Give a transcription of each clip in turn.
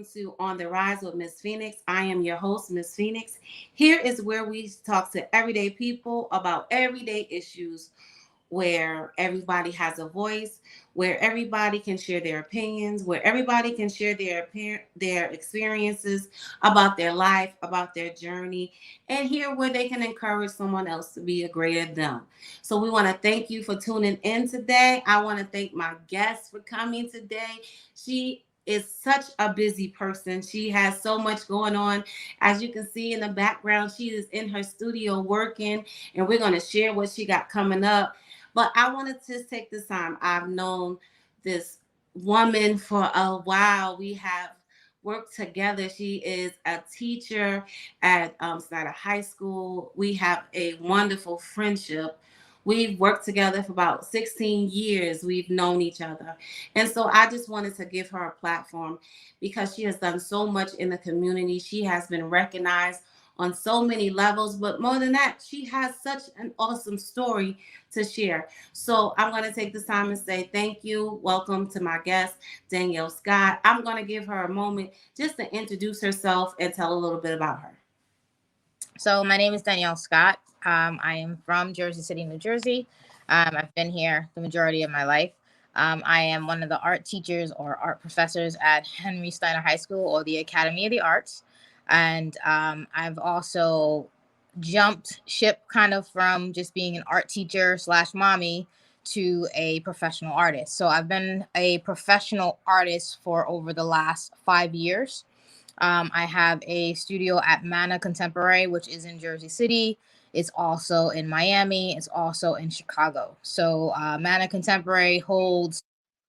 welcome to On the Rise with Miss Phoenix. I am your host, Miss Phoenix. Here is where we talk to everyday people about everyday issues, where everybody has a voice, where everybody can share their opinions, where everybody can share their experiences about their life, about their journey, and here where they can encourage someone else to be a greater them. So we want to thank you for tuning in today. I want to thank my guest for coming today. She is such a busy person. She has so much going on. As you can see in the background, she is in her studio working, and we're going to share what she got coming up. But I wanted to take this time. I've known this woman for a while. We have worked together. She is a teacher at Snyder High School. We have a wonderful friendship. We've worked together for about 16 years. We've known each other. And so I just wanted to give her a platform because she has done so much in the community. She has been recognized on so many levels, but more than that, she has such an awesome story to share. So I'm going to take this time and say thank you. Welcome to my guest, Danielle Scott. I'm going to give her a moment just to introduce herself and tell a little bit about her. So my name is Danielle Scott. I am from Jersey City, New Jersey. I've been here the majority of my life. I am one of the art teachers or art professors at Henry Steiner High School, or the Academy of the Arts. And I've also jumped ship kind of from just being an art teacher / mommy to a professional artist. So I've been a professional artist for over the last 5 years. I have a studio at Mana Contemporary, which is in Jersey City. It's also in Miami. It's also in Chicago. So Mana Contemporary holds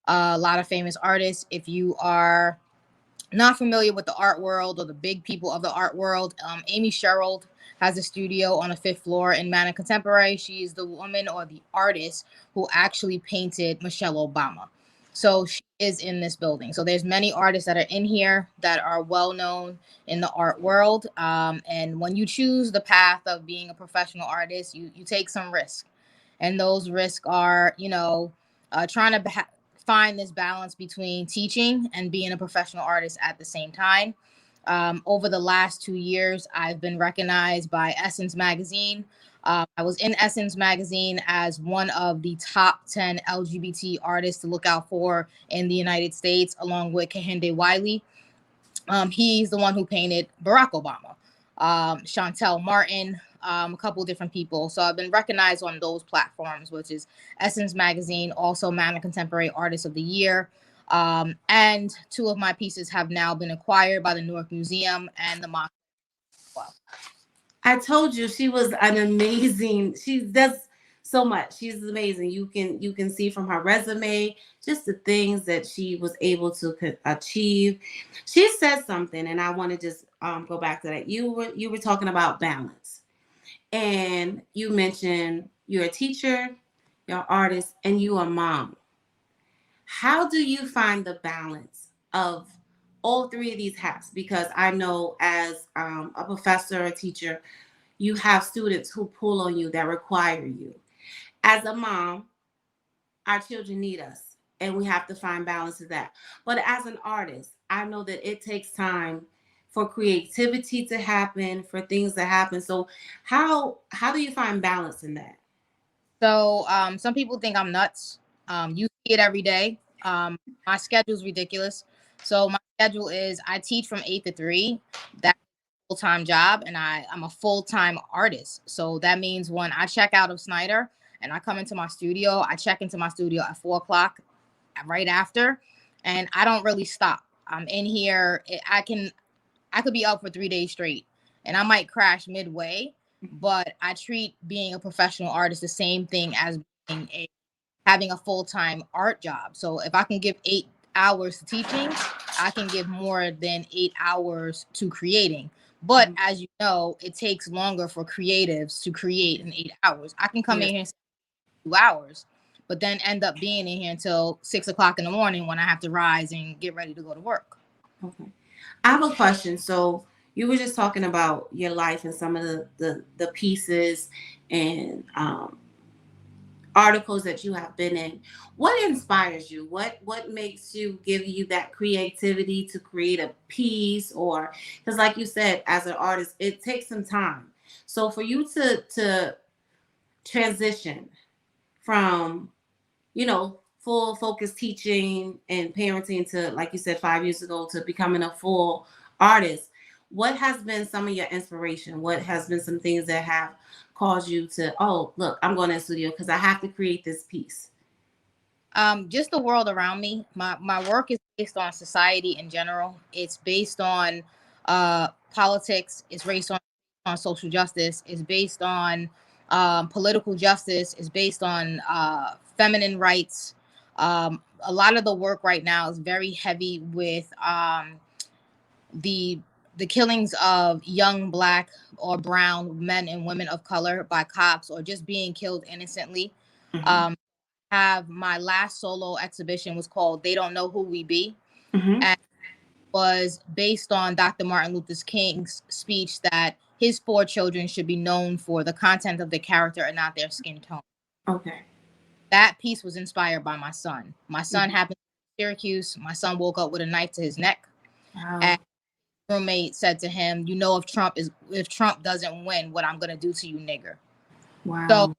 a lot of famous artists. If you are not familiar with the art world or the big people of the art world, Amy Sherald has a studio on the 5th floor in Mana Contemporary. She is the woman or the artist who actually painted Michelle Obama. So she is in this building. So there's many artists that are in here that are well known in the art world. And when you choose the path of being a professional artist, you take some risk. And those risks are, trying to find this balance between teaching and being a professional artist at the same time. Over the last 2 years, I've been recognized by Essence Magazine. I was in Essence Magazine as one of the top 10 LGBT artists to look out for in the United States, along with Kehinde Wiley. He's the one who painted Barack Obama. Chantel Martin, a couple of different people. So I've been recognized on those platforms, which is Essence Magazine, also Mana Contemporary Artist of the Year. And 2 of my pieces have now been acquired by the Newark Museum and the Mock. Well, I told you she was an amazing. She does so much. She's amazing. You can see from her resume just the things that she was able to achieve. She said something, and I want to just go back to that. You were talking about balance, and you mentioned you're a teacher, you're an artist, and you're a mom. How do you find the balance of all 3 of these hats? Because I know as a professor, a teacher, you have students who pull on you, that require you. As a mom, our children need us, and we have to find balance to that. But as an artist, I know that it takes time for creativity to happen, for things to happen. So how do you find balance in that? so some people think I'm nuts. You see it every day. My schedule is ridiculous. So my schedule is I teach from 8 to 3. That's a full-time job, and I'm a full-time artist. So that means when I check out of Snyder and I come into my studio, I check into my studio at 4 o'clock right after, and I don't really stop. I'm in here. I could be up for 3 days straight, and I might crash midway. But I treat being a professional artist the same thing as having a full-time art job. So if I can give 8 hours to teaching, I can give more than 8 hours to creating. But as you know, it takes longer for creatives to create in 8 hours. I can come Yes. in here and say 2 hours, but then end up being in here until 6 o'clock in the morning when I have to rise and get ready to go to work. Okay. I have a question. So you were just talking about your life and some of the pieces and articles that you have been in, what inspires you? What makes you give you that creativity to create a piece? Or because like you said, as an artist, it takes some time. So for you to transition from, full focus teaching and parenting to, like you said, 5 years ago, to becoming a full artist, what has been some of your inspiration? What has been some things that have caused you to, oh, look, I'm going to the studio because I have to create this piece? Just the world around me. My work is based on society in general. It's based on politics. It's based on social justice. It's based on political justice. It's based on feminine rights. A lot of the work right now is very heavy with the the killings of young Black or brown men and women of color by cops, or just being killed innocently. Mm-hmm. Um, have my last solo exhibition was called "They Don't Know Who We Be," Mm-hmm. and was based on Dr. Martin Luther King's speech that his 4 children should be known for the content of their character and not their skin tone. Okay. That piece was inspired by my son. My son Mm-hmm. happened in Syracuse. My son woke up with a knife to his neck, Wow. and his roommate said to him, "You know, if Trump doesn't win, what I'm gonna do to you, nigger." So Wow.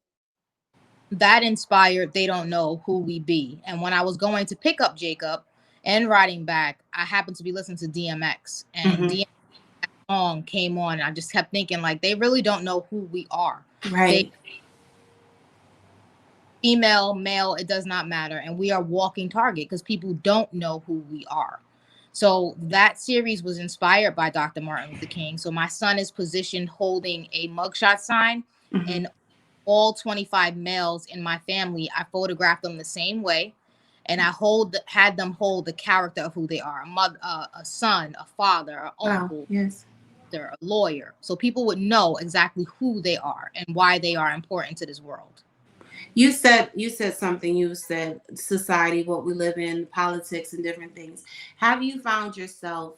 that inspired They Don't Know Who We Be. And when I was going to pick up Jacob and riding back, I happened to be listening to DMX, and Mm-hmm. DMX song came on, and I just kept thinking, like, they really don't know who we are. They, Right. female, male, it does not matter, and we are walking target because people don't know who we are. So that series was inspired by Dr. Martin Luther King. So my son is positioned holding a mugshot sign, Mm-hmm. and all 25 males in my family, I photographed them the same way, and I had them hold the character of who they are: a mother, a son, a father, an Wow. uncle, Yes. they're a lawyer, so people would know exactly who they are and why they are important to this world. You said something. You said society, what we live in, politics, and different things. Have you found yourself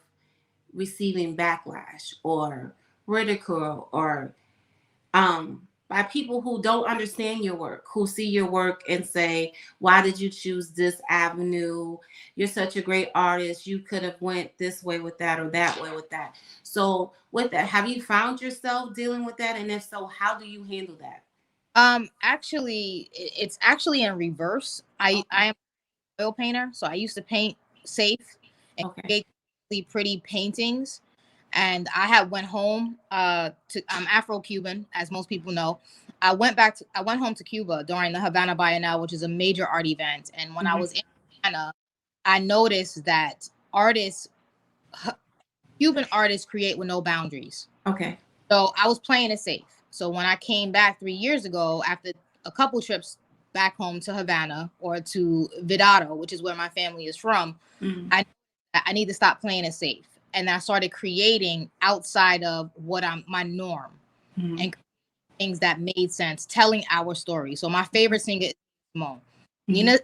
receiving backlash or ridicule, or by people who don't understand your work, who see your work and say, why did you choose this avenue? You're such a great artist, you could have went this way with that or that way with that. So with that, have you found yourself dealing with that, and if so, how do you handle that? Actually, it's actually in reverse. I am an oil painter, so I used to paint safe and Okay. create really pretty paintings. And I had went home to I'm Afro-Cuban, as most people know. I went home to Cuba during the Havana Biennial, which is a major art event. And when I Hmm. was in Havana, I noticed that artists, Cuban artists, create with no boundaries. Okay. So I was playing it safe. So when I came back 3 years ago, after a couple trips back home to Havana or to Vidado, which is where my family is from, Hmm. I I need to stop playing it safe. And I started creating outside of what I'm my norm, Hmm. and things that made sense, telling our story. So my favorite singer is Simone. Hmm. Nina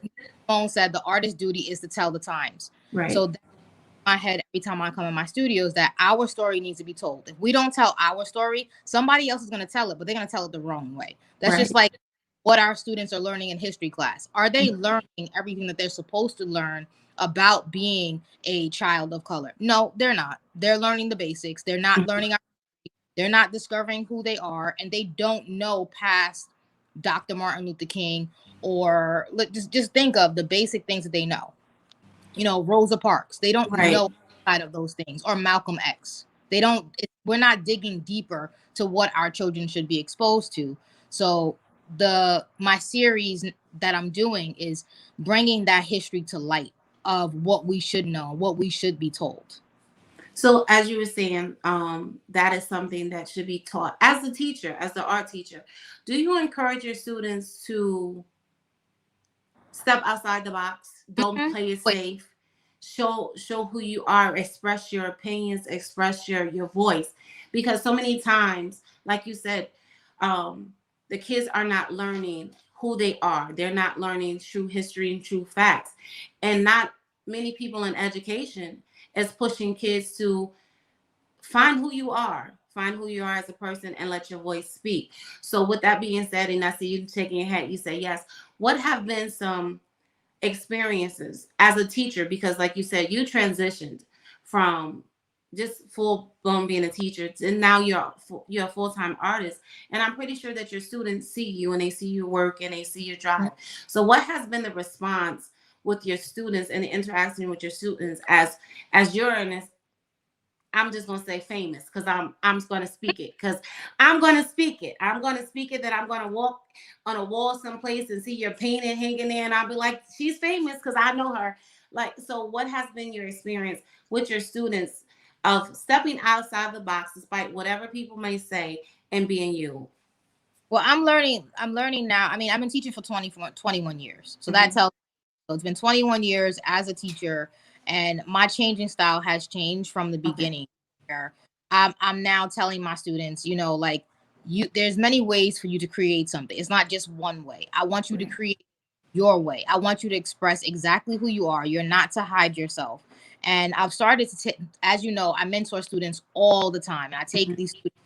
Simone said the artist's duty is to tell the times. Right. So that's in my head every time I come in my studios, that our story needs to be told. If we don't tell our story, somebody else is going to tell it, but they're going to tell it the wrong way. That's Right. just like what our students are learning in history class. Are they learning everything that they're supposed to learn about being a child of color? No, they're not. They're learning the basics. They're not Mhm. learning. They're not discovering who they are, and they don't know past Dr. Martin Luther King, or just think of the basic things that they know. Rosa Parks. They don't Right. know outside of those things, or Malcolm X. They don't. We're not digging deeper to what our children should be exposed to. So my series that I'm doing is bringing that history to light of what we should know, what we should be told. So as you were saying, that is something that should be taught as the teacher, as the art teacher. Do you encourage your students to step outside the box? Don't Mhm. play it Wait. safe. Show who you are. Express your opinions. Express your voice. Because so many times, like you said, um, the kids are not learning who they are. They're not learning true history and true facts, and not many people in education is pushing kids to find who you are, find who you are as a person, and let your voice speak. So with that being said, and I see you shaking your head, you say yes. What have been some experiences as a teacher, because like you said, you transitioned from just full blown being a teacher and now you're a full-time artist, and I'm pretty sure that your students see you and they see your work and they see your drive. So what has been the response with your students and the interaction with your students as you're in this, I'm just gonna say famous, because I'm just gonna speak it, because I'm gonna speak it. I'm gonna speak it that I'm gonna walk on a wall someplace and see your painting hanging there, and I'll be like, she's famous because I know her. Like, so what has been your experience with your students of stepping outside the box despite whatever people may say and being you? Well, I'm learning now. I mean, I've been teaching for 21 years. So that Mm-hmm. tells, so it's been 21 years as a teacher, and my changing style has changed from the Okay. beginning. Where I'm now telling my students, like, there's many ways for you to create something. It's not just one way. I want you to Right. create your way. I want you to express exactly who you are. You're not to hide yourself. And I've started to, as you know, I mentor students all the time, and I take Mm-hmm. these students.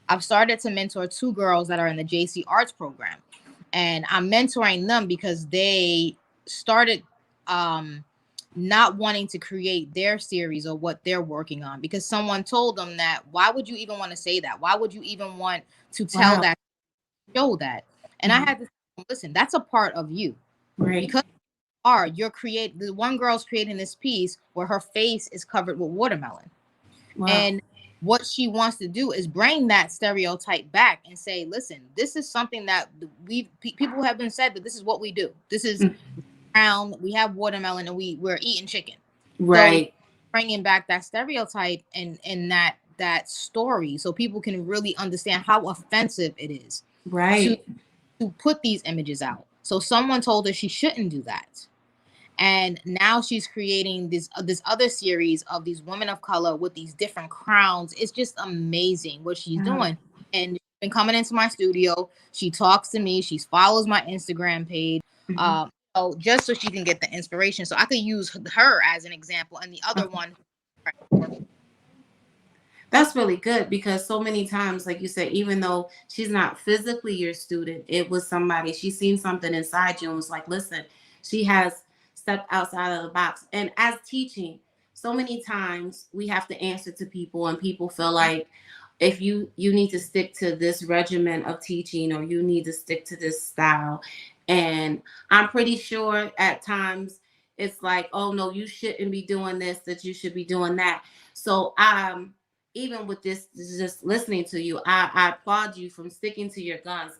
I've started to mentor two girls that are in the JC Arts program, and I'm mentoring them because they started um, not wanting to create their series or what they're working on because someone told them that. Why would you even want to say that? Why would you even want to tell Wow. that, show that? And I Mm-hmm. had to listen. That's a part of you Right. because you're create. The one girl's creating this piece where her face is covered with watermelon. Wow. And what she wants to do is bring that stereotype back and say, listen, this is something that people have been said that this is what we do. This is Mm. brown. We have watermelon and we're eating chicken. So Right. bringing back that stereotype and that story so people can really understand how offensive it is to Right. put these images out. So someone told her she shouldn't do that, and now she's creating this other series of these women of color with these different crowns. It's just amazing what she's Wow. doing. And she's been coming into my studio. She talks to me. She follows my Instagram page. Mm-hmm. So just so she can get the inspiration, so I could use her as an example, and the other Okay. one. That's really good, because so many times, like you said, even though she's not physically your student, it was somebody, she's seen something inside you and was like, listen, she has stepped outside of the box. And as teaching, so many times we have to answer to people, and people feel like if you need to stick to this regimen of teaching, or you need to stick to this style. And I'm pretty sure at times it's like, oh no, you shouldn't be doing this, that you should be doing that. So even with this, just listening to you, I applaud you from sticking to your guns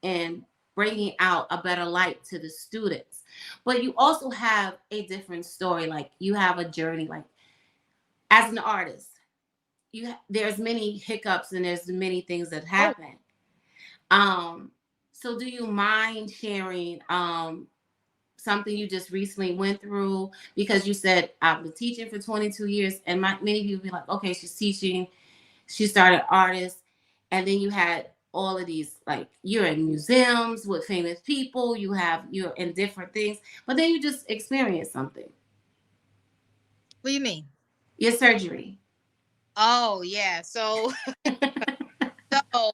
and bringing out a better light to the students. But you also have a different story. Like, you have a journey. Like, as an artist, there's many hiccups and there's many things that Oh, happen. Um, so do you mind sharing something you just recently went through? Because you said I've been teaching for 22 years, and many people be like, okay, she's teaching, she started artists, and then you had all of these, like, you're in museums with famous people, you're in different things, but then you just experienced something, what do you mean? your surgery. Oh yeah. So so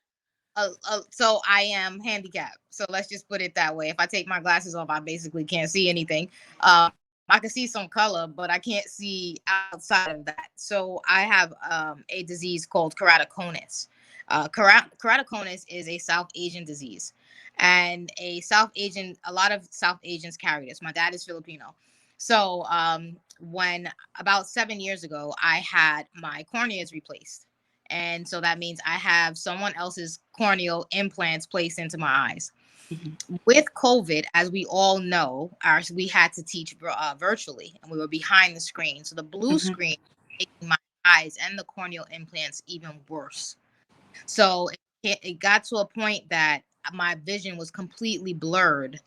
so I am handicapped. So let's just put it that way. If I take my glasses off, I basically can't see anything. I can see some color, but I can't see outside of that. So I have a disease called keratoconus. Keratoconus is a South Asian disease, and a lot of South Asians carry this. My dad is Filipino. So when about 7 years ago, I had my corneas replaced, and so that means I have someone else's corneal implants placed into my eyes. Mhm. With COVID, as we all know, we had to teach virtually, and we were behind the screen. So the blue Mhm. screen making my eyes and the corneal implants even worse. So it got to a point that my vision was completely blurred,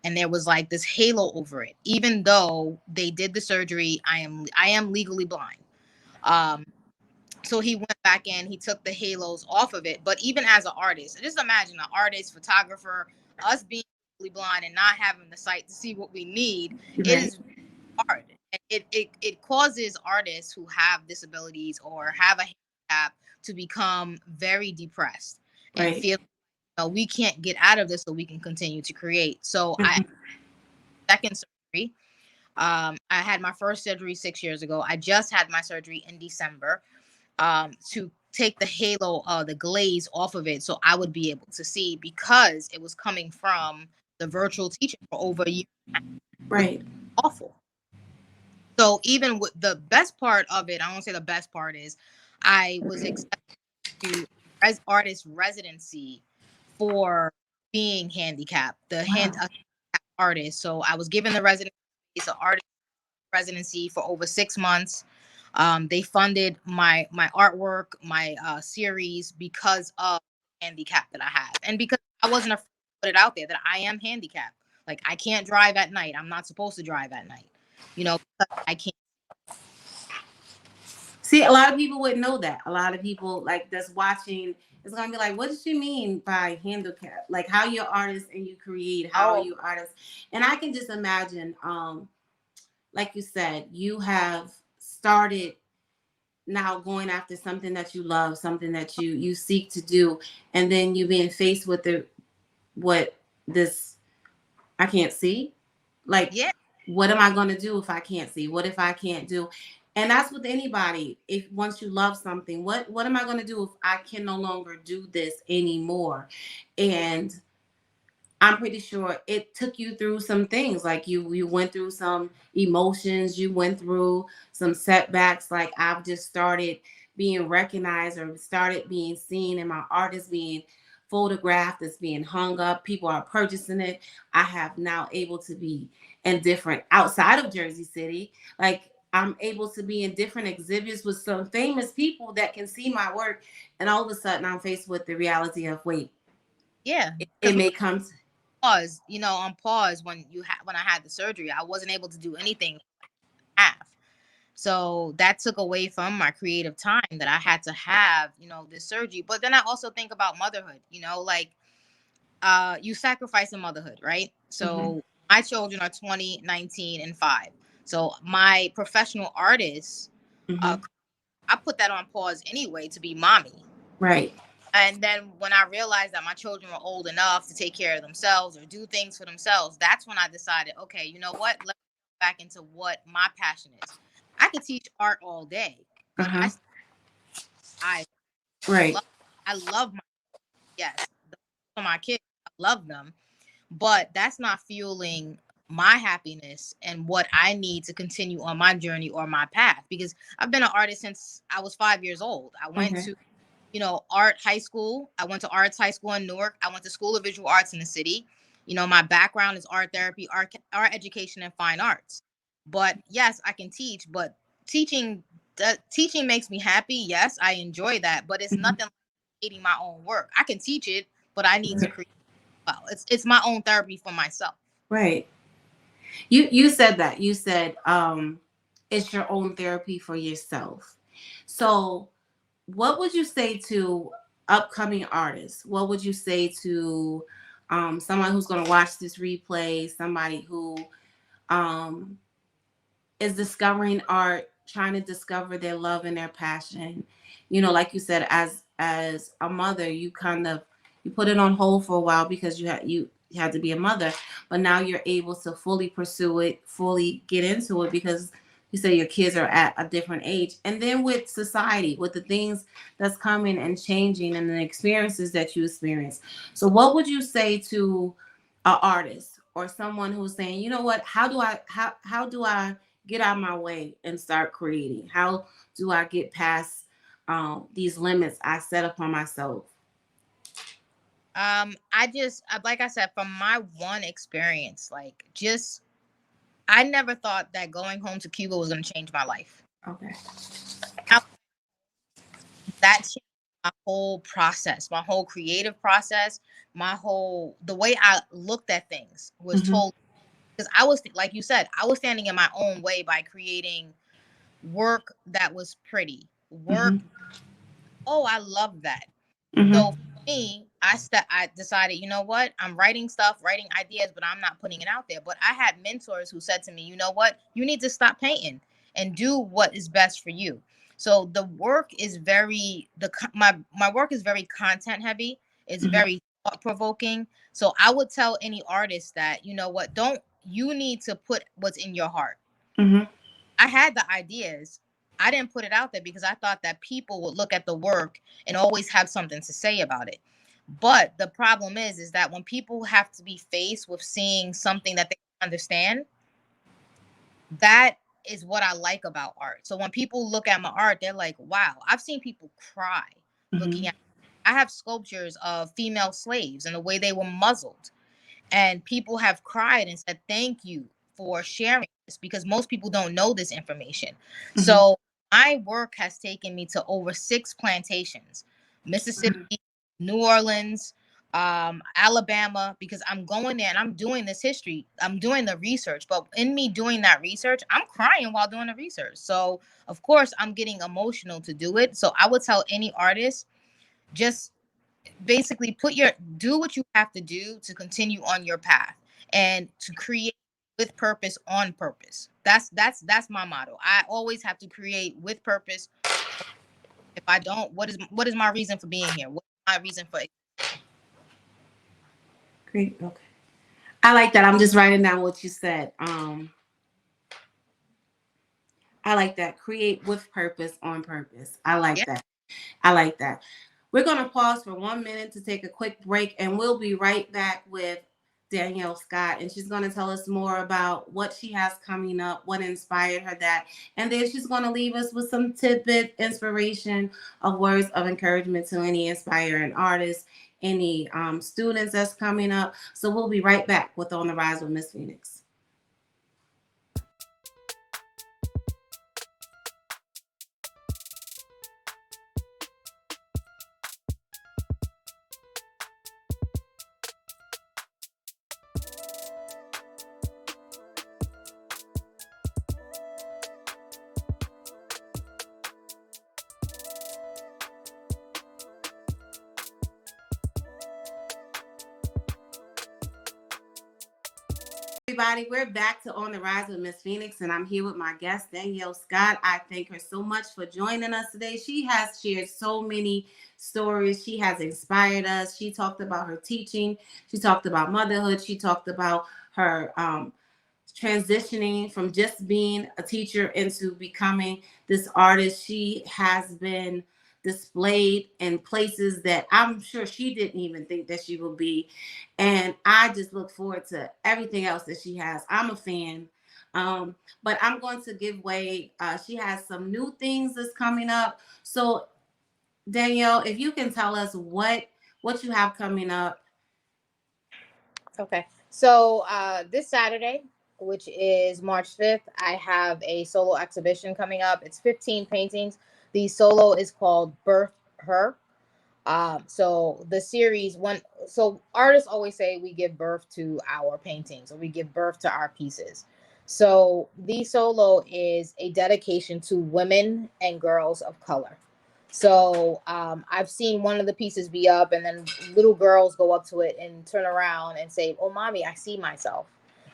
and there was like this halo over it. Even though they did the surgery, I am legally blind. Um, so he went back in, he took the halos off of it. But even as an artist, just imagine an artist, photographer, us being legally blind and not having the sight to see what we need. It Right. is hard. It causes artists who have disabilities or have a to become very depressed and Right. feel we can't get out of this so we can continue to create. So I Mhm. second surgery. I had my first surgery 6 years ago. I just had my surgery in December to take the halo, the glaze off of it, so I would be able to see, because it was coming from the virtual teaching for over a year, which Right. was awful. So even with the best part of it, I won't say the best part is I was accepted to as artist residency for being handicapped, the Wow. artist. So I was given the residency, it's an artist residency for over 6 months. They funded my artwork, my series, because of the handicap that I have, and because I wasn't afraid to put it out there that I am handicapped. Like, I can't drive at night. I'm not supposed to drive at night. Because I can't. See, a lot of people wouldn't know that. A lot of people like that's watching is gonna be like, "What does she mean by handicap? Like, how you're artist and you create? How are Oh you artist?" And I can just imagine, like you said, you have started now going after something that you love, something that you seek to do, and then you being faced with the what this I can't see. Like, yeah, what am I going to do if I can't see? What if I can't do? And that's with anybody. If once you love something, what am I going to do if I can no longer do this anymore? And I'm pretty sure it took you through some things. Like you went through some emotions, you went through some setbacks. Like, I've just started being recognized or started being seen, and my art is being photographed, it's being hung up, people are purchasing it. I have now able to be in different outside of Jersey City. Like, I'm able to be in different exhibits with some famous people that can see my work, and all of a sudden I'm faced with the reality of, wait, yeah. it Because may come to, on pause when I had the surgery, I wasn't able to do anything half. So that took away from my creative time that I had to have, this surgery. But then I also think about motherhood, like you sacrifice in motherhood, right? mhm. So my children are 20, 19, and 5. So my professional artists, uh, Hmm. I put that on pause anyway to be mommy. Right. And then when I realized that my children were old enough to take care of themselves or do things for themselves, that's when I decided, okay, you know what? Let's go back into what my passion is. I could teach art all day, Uh but huh. I Right. love I love my yes, for my kids, I love them, but that's not fueling my happiness and what I need to continue on my journey or my path, because I've been an artist since I was 5 years old. I went Okay. to art high school. I went to arts high school in Newark. I went to School of Visual Arts in the city. My background is art therapy, art education, and fine arts. But yes, I can teach, but teaching teaching makes me happy. Yes, I enjoy that, but it's Hmm. nothing like creating my own work. I can teach it, but I need to Right. create well. It's my own therapy for myself. Right. You said that. You said it's your own therapy for yourself. So, what would you say to upcoming artists? What would you say to someone who's going to watch this replay? Somebody who um is discovering art, trying to discover their love and their passion. Like you said, as a mother, you kind of you put it on hold for a while because you had to be a mother, but now you're able to fully pursue it, fully get into it because you say your kids are at a different age. And then with society, with the things that's coming and changing and the experiences that you experience. So what would you say to an artist or someone who's saying, you know what, how do I get out of my way and start creating? How do I get past these limits I set upon myself? Like I said, from my one experience, like, just I never thought that going home to Cuba was going to change my life. Okay. Now, that changed my whole process, my whole creative process, the way I looked at things was Hmm. told, because I was, like you said, I was standing in my own way by creating work that was pretty Hmm. work. Oh, I love that. So Hmm. for me, I decided, you know what? I'm writing stuff, writing ideas, but I'm not putting it out there. But I had mentors who said to me, you know what? You need to stop painting and do what is best for you. So the work is my work is very content heavy. It's Mhm. very thought provoking. So I would tell any artist that, you know what, don't you need to put what's in your heart. Mhm. I had the ideas. I didn't put it out there because I thought that people would look at the work and always have something to say about it. But the problem is that when people have to be faced with seeing something that they understand, that is what I like about art. So when people look at my art, they're like, wow, I've seen people cry looking Mhm. at. I have sculptures of female slaves and the way they were muzzled, and people have cried and said thank you for sharing this, because most people don't know this information. Mhm. So my work has taken me to over 6 plantations: Mississippi, Mhm. New Orleans, Alabama, because I'm going there and I'm doing this history, I'm doing the research. But in me doing that research, I'm crying while doing the research. So of course I'm getting emotional to do it. So I would tell any artist, just basically do what you have to do to continue on your path and to create with purpose, on purpose. That's my motto. I always have to create with purpose. If I don't, what is my reason for being here? What's my reason for Great. Okay. I like that. I'm just writing down what you said. I like that. Create with purpose, on purpose. I like yeah. that. I like that. We're going to pause for 1 minute to take a quick break, and we'll be right back with Danielle Scott. And she's going to tell us more about what she has coming up, what inspired her that. And then she's going to leave us with some tidbit inspiration of words of encouragement to any inspiring artists, any students that's coming up. So we'll be right back with On the Rise with Miss Phoenix. Everybody, we're back to On the Rise with Miss Phoenix, and I'm here with my guest, Danielle Scott. I thank her so much for joining us today. She has shared so many stories. She has inspired us. She talked about her teaching. She talked about motherhood. She talked about her transitioning from just being a teacher into becoming this artist. She has been displayed in places that I'm sure she didn't even think that she would be. And I just look forward to everything else that she has. I'm a fan. But I'm going to give way. She has some new things that's coming up. So Danielle, if you can tell us what you have coming up. Okay. So this Saturday, which is March 5th, I have a solo exhibition coming up. It's 15 paintings. The solo is called Birth Her. So the series one, so artists always say we give birth to our paintings, or we give birth to our pieces. So the solo is a dedication to women and girls of color. So I've seen one of the pieces be up, and then little girls go up to it and turn around and say, "Oh, mommy, I see myself."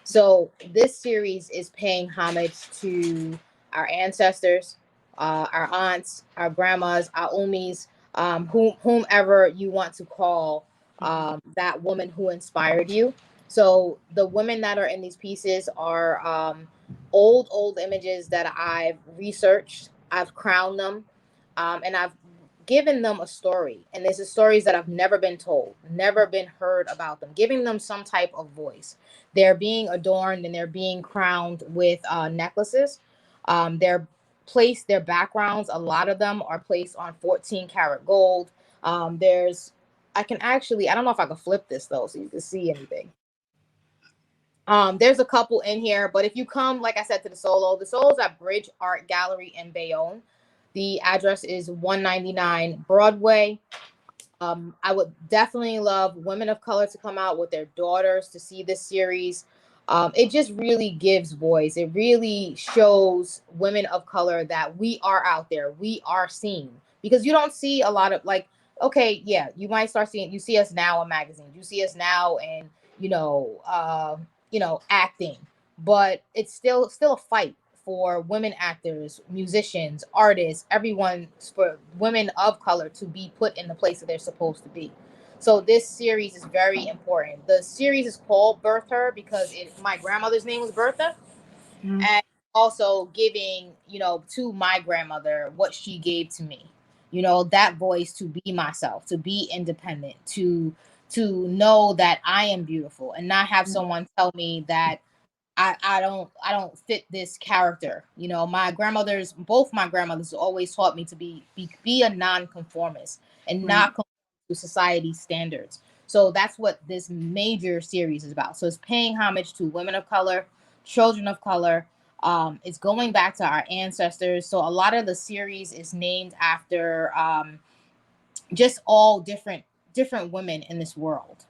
So this series is paying homage to our ancestors, our aunts, our grandmas, our umis, whomever you want to call that woman who inspired you. So the women that are in these pieces are old images that I've researched. I've crowned them, and I've given them a story. And there's the stories that have never been told, never been heard about them, giving them some type of voice. They're being adorned and they're being crowned with necklaces. They're placed, their backgrounds, a lot of them are placed on 14 karat gold. There's, I can actually, I don't know if I can flip this though, so you can see anything. There's a couple in here, but if you come, like I said, to the solo's at Bridge Art Gallery in Bayonne. The address is 199 Broadway. I would definitely love women of color to come out with their daughters to see this series. It just really gives voice. It really shows women of color that we are out there. We are seen, because you don't see a lot of, like, okay, yeah, you might start seeing, you see us now in magazines, you see us now in, acting, but it's still a fight for women actors, musicians, artists, everyone, for women of color to be put in the place that they're supposed to be. So this series is very important. The series is called Birth Her because my grandmother's name was Bertha, Mhm. and also giving, to my grandmother what she gave to me. That voice to be myself, to be independent, to know that I am beautiful and not have someone tell me that I don't fit this character. Both my grandmothers always taught me to be a nonconformist and Right. not conform to society's standards. So that's what this major series is about. So it's paying homage to women of color, children of color. It's going back to our ancestors. So a lot of the series is named after just all different women in this world.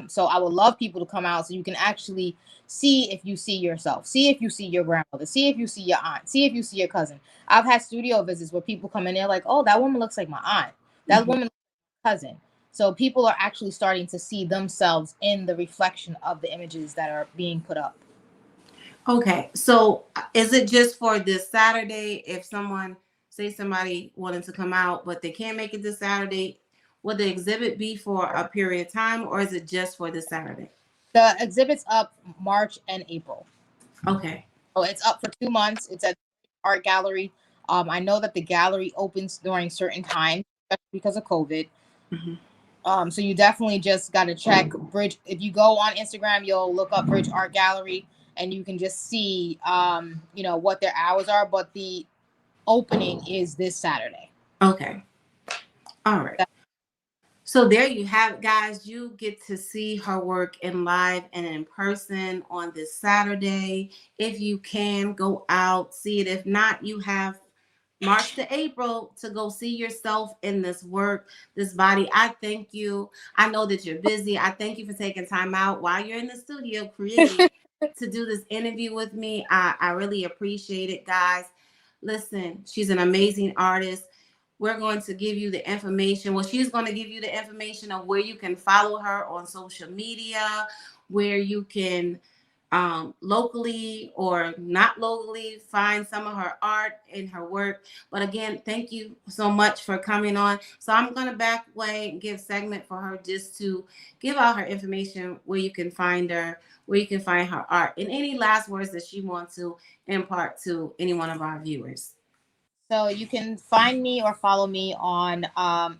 So I would love people to come out so you can actually see if you see yourself, see if you see your grandmother, see if you see your aunt, see if you see your cousin. I've had studio visits where people come in there like, oh, that woman looks like my aunt. That Mhm. woman looks like my cousin. So people are actually starting to see themselves in the reflection of the images that are being put up. Okay, so is it just for this Saturday? If someone, say somebody wanted to come out, but they can't make it this Saturday, would the exhibit be for a period of time, or is it just for this Saturday? The exhibit's up March and April. Okay. So it's up for 2 months. It's at art gallery. I know that the gallery opens during certain times, especially because of COVID. Mhm. So you definitely just got to check Bridge. If you go on Instagram, you'll look up Bridge Art Gallery, and you can just see, what their hours are. But the opening is this Saturday. Okay. All right. So there you have it, guys. You get to see her work in live and in person on this Saturday. If you can go out, see it. If not, you have March to April to go see yourself in this work, this body. I thank you. I know that you're busy. I thank you for taking time out while you're in the studio creating to do this interview with me. I really appreciate it, guys. Listen, she's an amazing artist. We're going to give you the information. Well, she's going to give you the information of where you can follow her on social media, where you can locally or not locally find some of her art and her work. But again, thank you so much for coming on. So I'm going to back away and give segment for her just to give out her information, where you can find her, where you can find her art, and any last words that she wants to impart to any one of our viewers. So you can find me or follow me on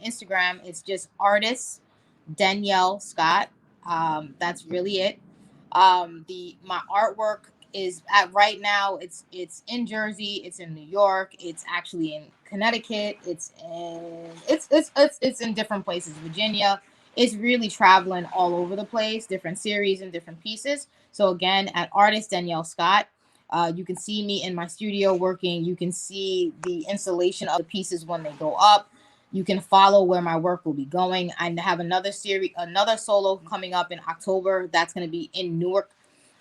Instagram. It's just artist Danielle Scott. That's really it. The My artwork is at right now. It's in Jersey. It's in New York. It's actually in Connecticut. It's in different places. Virginia. It's really traveling all over the place. Different series and different pieces. So again, at artist Danielle Scott. You can see me in my studio working. You can see the installation of the pieces when they go up. You can follow where my work will be going. I have another solo coming up in October. That's going to be in Newark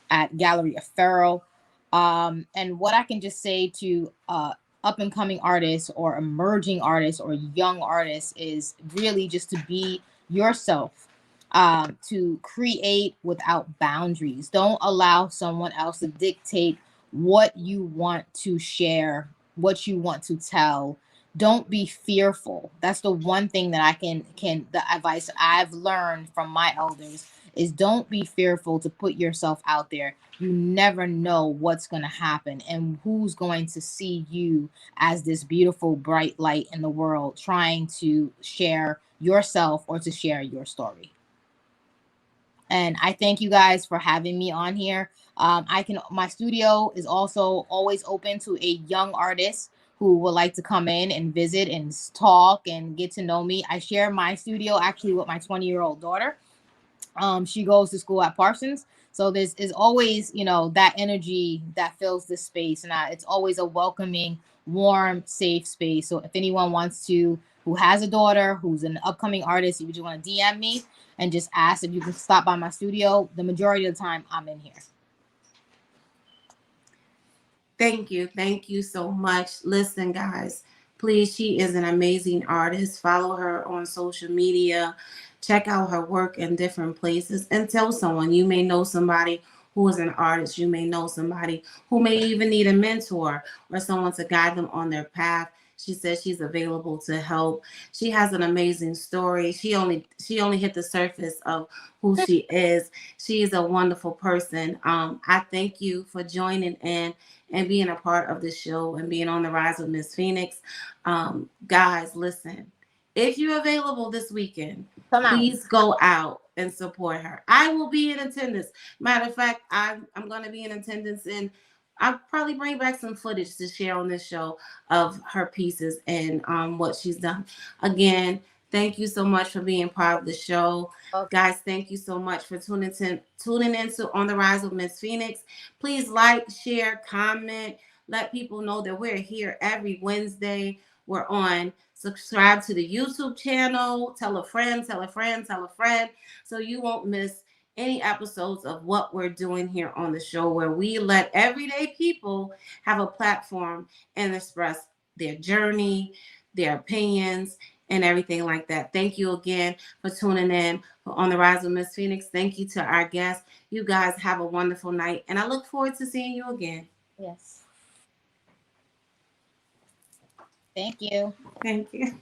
at Gallery of Farrow. And what I can just say to up and coming artists or emerging artists or young artists is really just to be yourself, to create without boundaries. Don't allow someone else to dictate what you want to share, what you want to tell. Don't be fearful. That's the one thing that I can the advice I've learned from my elders is don't be fearful to put yourself out there. You never know what's going to happen and who's going to see you as this beautiful bright light in the world trying to share yourself or to share your story. And I thank you guys for having me on here. My studio is also always open to a young artist who would like to come in and visit and talk and get to know me. I share my studio actually with my 20-year-old daughter. She goes to school at Parsons. So there's is always, that energy that fills this space. And it's always a welcoming, warm, safe space. So if anyone wants to, who has a daughter, who's an upcoming artist, you just want to DM me and just ask if you can stop by my studio. The majority of the time I'm in here. Thank you. Thank you so much. Listen, guys, please, she is an amazing artist. Follow her on social media. Check out her work in different places and tell someone. You may know somebody who is an artist. You may know somebody who may even need a mentor or someone to guide them on their path. She says she's available to help. She has an amazing story. She only hit the surface of who she is. She is a wonderful person. I thank you for joining in and being a part of the show and being on the rise with Miss Phoenix. Guys, listen. If you're available this weekend, Come out. please go out and support her. I will be in attendance. Matter of fact, I'm going to be in attendance, and I'll probably bring back some footage to share on this show of her pieces and what she's done. Again, thank you so much for being part of the show. Okay. Guys, thank you so much for tuning in to On the Rise with Miss Phoenix. Please like, share, comment, let people know that we're here every Wednesday. We're on. Subscribe to the YouTube channel. Tell a friend, tell a friend, tell a friend, so you won't miss any episodes of what we're doing here on the show, where we let everyday people have a platform and express their journey, their opinions, and everything like that. Thank you again for tuning in for On the Rise with Miss Phoenix. Thank you to our guests. You guys have a wonderful night, and I look forward to seeing you again. Yes. Thank you. Thank you.